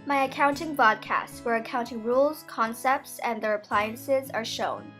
my accounting vodcast, where accounting rules, concepts, and their appliances are shown.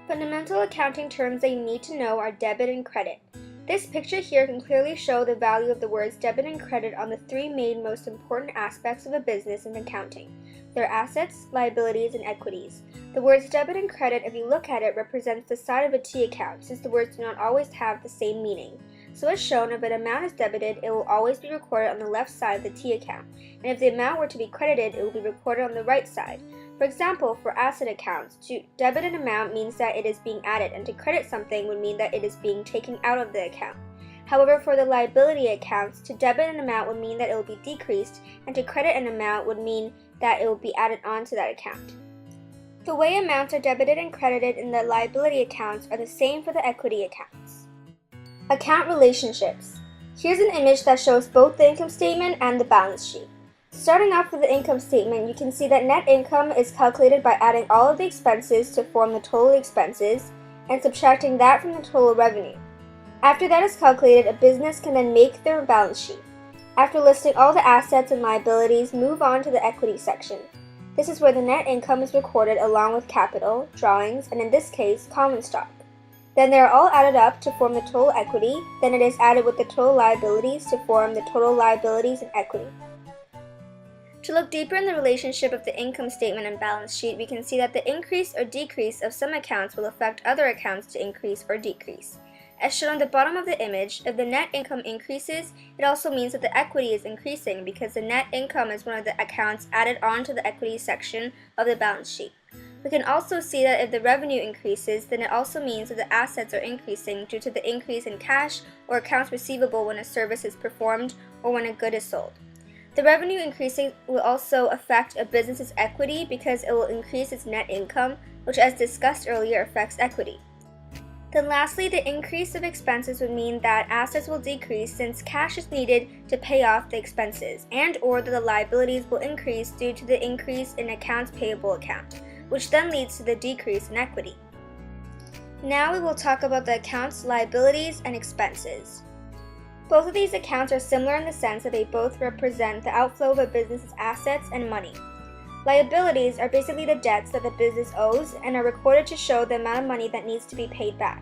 Fundamental accounting terms that you need to know are debit and credit. This picture here can clearly show the value of the words debit and credit on the three main most important aspects of a business in accounting: their assets, liabilities, and equities. The words debit and credit, if you look at it, represents the side of a T account, since the words do not always have the same meaning. So as shown, if an amount is debited, it will always be recorded on the left side of the T account, and if the amount were to be credited, it will be recorded on the right side. For example, for asset accounts, to debit an amount means that it is being added, and to credit something would mean that it is being taken out of the account. However, for the liability accounts, to debit an amount would mean that it will be decreased, and to credit an amount would mean that it will be added onto that account. The way amounts are debited and credited in the liability accounts are the same for the equity accounts. Account relationships. Here's an image that shows both the income statement and the balance sheet. Starting off with the income statement, you can see that net income is calculated by adding all of the expenses to form the total expenses and subtracting that from the total revenue. After that is calculated, a business can then make their balance sheet. After listing all the assets and liabilities, move on to the equity section. This is where the net income is recorded along with capital, drawings, and in this case, common stock. Then they are all added up to form the total equity, then it is added with the total liabilities to form the total liabilities and equity. To look deeper in the relationship of the income statement and balance sheet, we can see that the increase or decrease of some accounts will affect other accounts to increase or decrease. As shown on the bottom of the image, if the net income increases, it also means that the equity is increasing because the net income is one of the accounts added onto the equity section of the balance sheet. We can also see that if the revenue increases, then it also means that the assets are increasing due to the increase in cash or accounts receivable when a service is performed or when a good is sold. The revenue increasing will also affect a business's equity because it will increase its net income, which, as discussed earlier, affects equity. Then lastly, the increase of expenses would mean that assets will decrease since cash is needed to pay off the expenses, and or that the liabilities will increase due to the increase in accounts payable account, which then leads to the decrease in equity. Now we will talk about the accounts, liabilities, and expenses. Both of these accounts are similar in the sense that they both represent the outflow of a business's assets and money. Liabilities are basically the debts that the business owes and are recorded to show the amount of money that needs to be paid back.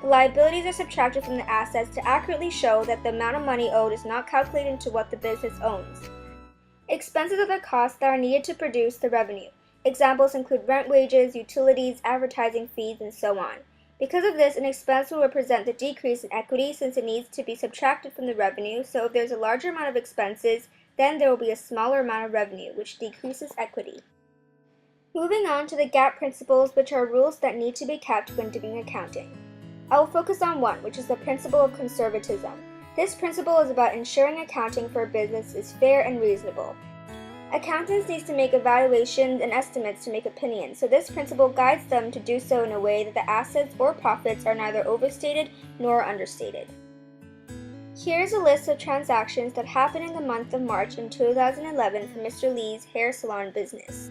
The liabilities are subtracted from the assets to accurately show that the amount of money owed is not calculated into what the business owns. Expenses are the costs that are needed to produce the revenue. Examples include rent, wages, utilities, advertising fees, and so on. Because of this, an expense will represent the decrease in equity since it needs to be subtracted from the revenue, so if there's a larger amount of expenses, then there will be a smaller amount of revenue, which decreases equity. Moving on to the GAAP principles, which are rules that need to be kept when doing accounting. I will focus on one, which is the principle of conservatism. This principle is about ensuring accounting for a business is fair and reasonable. Accountants need to make evaluations and estimates to make opinions, so this principle guides them to do so in a way that the assets or profits are neither overstated nor understated. Here's a list of transactions that happened in the month of March in 2011 for Mr. Lee's hair salon business.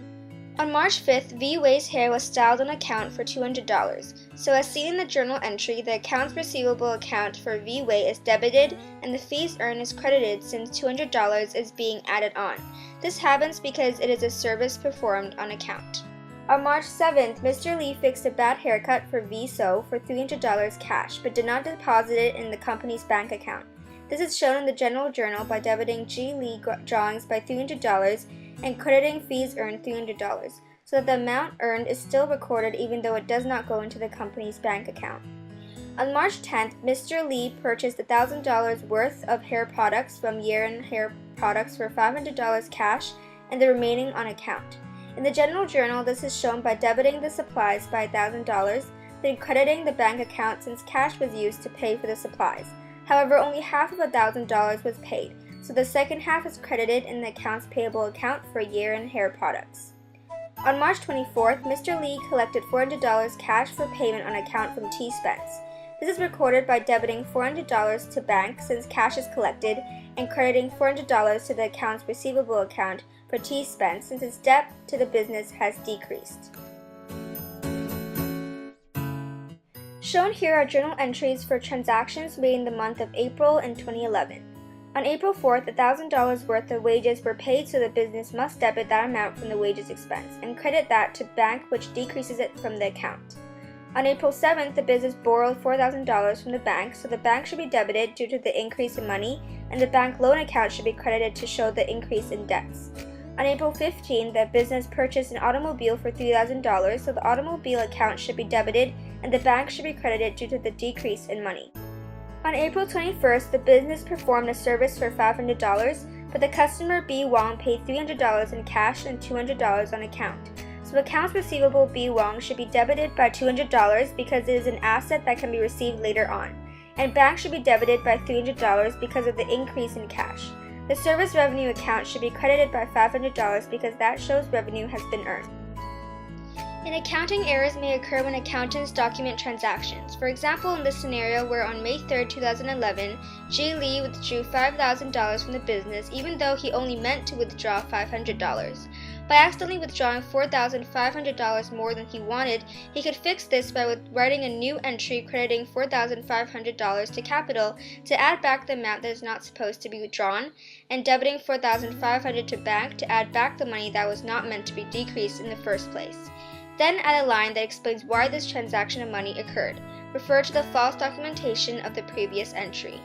On March 5th, V. Wei's hair was styled on account for $200. So as seen in the journal entry, the accounts receivable account for V. Wei is debited and the fees earned is credited since $200 is being added on. This happens because it is a service performed on account. On March 7th, Mr. Lee fixed a bad haircut for V. So for $300 cash, but did not deposit it in the company's bank account. This is shown in the general journal by debiting G. Lee drawings by $300 and crediting fees earned $300, so that the amount earned is still recorded even though it does not go into the company's bank account. On March 10th, Mr. Lee purchased $1,000 worth of hair products from Year & Hair Products for $500 cash and the remaining on account. In the general journal, this is shown by debiting the supplies by $1,000, then crediting the bank account since cash was used to pay for the supplies. However, only half of $1,000 was paid, so the second half is credited in the accounts payable account for Year & Hair Products. On March 24th, Mr. Lee collected $400 cash for payment on account from T. Spence. This is recorded by debiting $400 to bank since cash is collected and crediting $400 to the accounts receivable account for T. Spence since its debt to the business has decreased. Shown here are journal entries for transactions made in the month of April in 2011. On April 4th, $1,000 worth of wages were paid, so the business must debit that amount from the wages expense and credit that to bank, which decreases it from the account. On April 7th, the business borrowed $4,000 from the bank, so the bank should be debited due to the increase in money, and the bank loan account should be credited to show the increase in debts. On April 15th, the business purchased an automobile for $3,000, so the automobile account should be debited and the bank should be credited due to the decrease in money. On April 21st, the business performed a service for $500, but the customer B. Wong paid $300 in cash and $200 on account. So accounts receivable B. Wong should be debited by $200 because it is an asset that can be received later on, and bank should be debited by $300 because of the increase in cash. The service revenue account should be credited by $500 because that shows revenue has been earned. And accounting errors may occur when accountants document transactions. For example, in this scenario where on May 3, 2011, G. Lee withdrew $5,000 from the business even though he only meant to withdraw $500. By accidentally withdrawing $4,500 more than he wanted, he could fix this by writing a new entry crediting $4,500 to capital to add back the amount that is not supposed to be withdrawn, and debiting $4,500 to bank to add back the money that was not meant to be decreased in the first place. Then add a line that explains why this transaction of money occurred. Refer to the false documentation of the previous entry.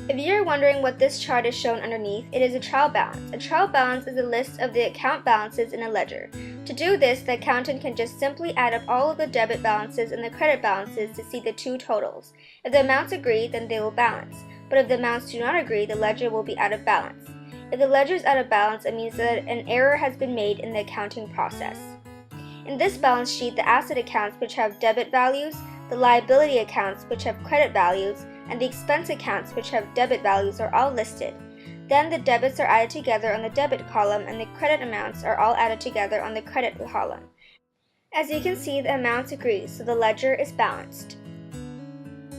If you are wondering what this chart is shown underneath, it is a trial balance. A trial balance is a list of the account balances in a ledger. To do this, the accountant can just simply add up all of the debit balances and the credit balances to see the two totals. If the amounts agree, then they will balance. But if the amounts do not agree, the ledger will be out of balance. If the ledger is out of balance, it means that an error has been made in the accounting process. In this balance sheet, the asset accounts which have debit values, the liability accounts which have credit values, and the expense accounts which have debit values are all listed. Then the debits are added together on the debit column and the credit amounts are all added together on the credit column. As you can see, the amounts agree, so the ledger is balanced.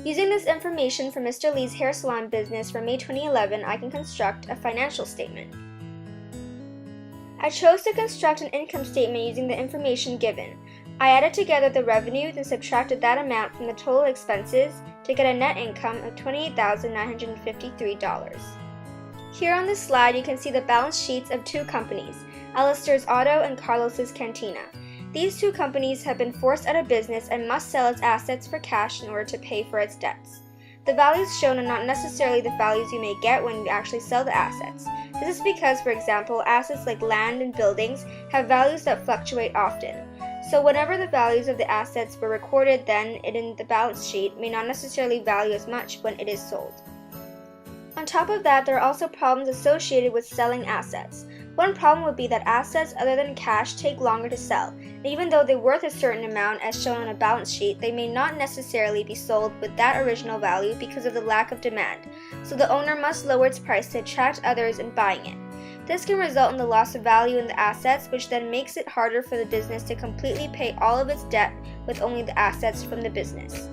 Using this information from Mr. Lee's hair salon business from May 2011, I can construct a financial statement. I chose to construct an income statement using the information given. I added together the revenues and subtracted that amount from the total expenses to get a net income of $28,953. Here on this slide you can see the balance sheets of two companies, Alistair's Auto and Carlos's Cantina. These two companies have been forced out of business and must sell its assets for cash in order to pay for its debts. The values shown are not necessarily the values you may get when you actually sell the assets. This is because, for example, assets like land and buildings have values that fluctuate often. So whenever the values of the assets were recorded then in the balance sheet may not necessarily value as much when it is sold. On top of that, there are also problems associated with selling assets. One problem would be that assets other than cash take longer to sell, and even though they're worth a certain amount as shown on a balance sheet, they may not necessarily be sold with that original value because of the lack of demand, so the owner must lower its price to attract others in buying it. This can result in the loss of value in the assets, which then makes it harder for the business to completely pay all of its debt with only the assets from the business.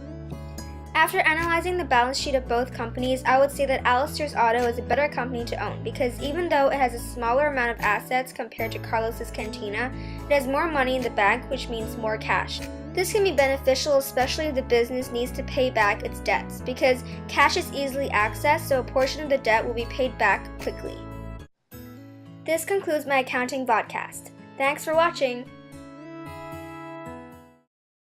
After analyzing the balance sheet of both companies, I would say that Alistair's Auto is a better company to own because even though it has a smaller amount of assets compared to Carlos's Cantina, it has more money in the bank, which means more cash. This can be beneficial especially if the business needs to pay back its debts because cash is easily accessed, so a portion of the debt will be paid back quickly. This concludes my accounting vodcast. Thanks for watching!